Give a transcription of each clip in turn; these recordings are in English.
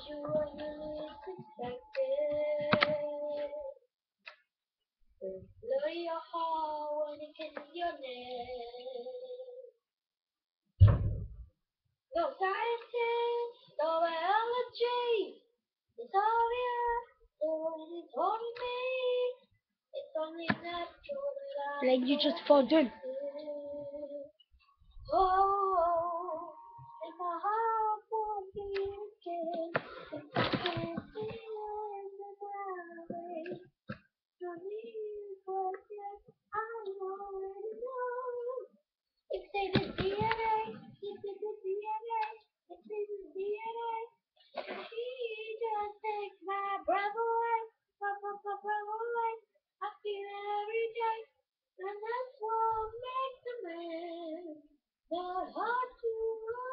you when you least expected. Blow your heart when it kisses your neck. No scientist, no biology. It's obvious, so when it's on me, it's only natural that I Like you just fought him. Oh, if my heart won't beat again, if I can't feel in the valley, no need for yes, I already know. It's in his DNA, it's in his DNA, it's in his DNA. He just takes my breath away, my breath away. I feel it every day, and that's what makes a man. Not hard to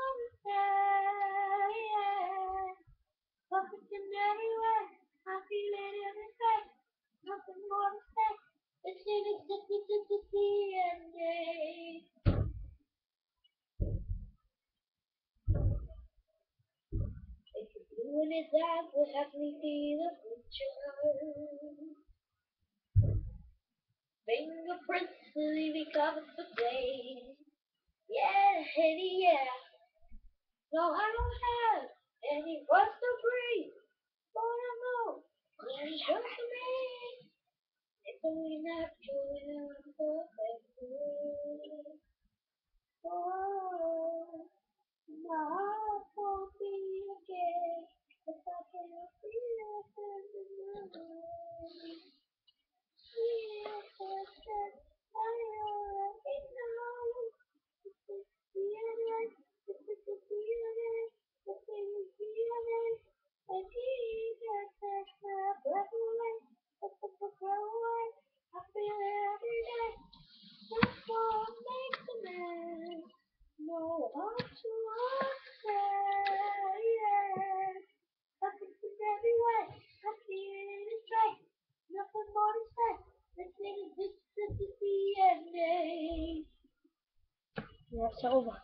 understand. Perfect in every way, I feel it every day. Nothing more to say. It's in its DNA. If the blue in his eyes will help me see the future. Fingerprints leaving covers for days. Yeah, Henny, yeah. No, I don't have any words to breathe. But I know when it's just to me. It's only natural and perfect. Oh, my heart won't beat again if I can't feel it in the night. Feel that I already know. It's DNA, it's DNA, it's DNA. And he just takes my breath away, breath away. I feel it every day. That's what makes a man know how to understand. Yeah. Perfect in every way. I feel it in his face. Nothing more to say. This is the DNA. Yeah, it's over.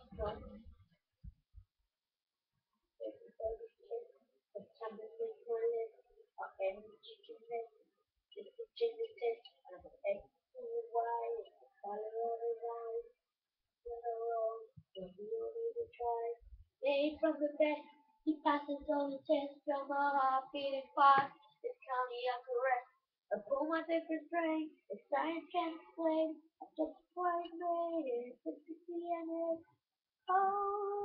Made from the best, he passes all the tests from a heart beating fast. It's county up the rest. A pull my different strain, if science can't explain, I just quite made it. It's the DNA. Oh.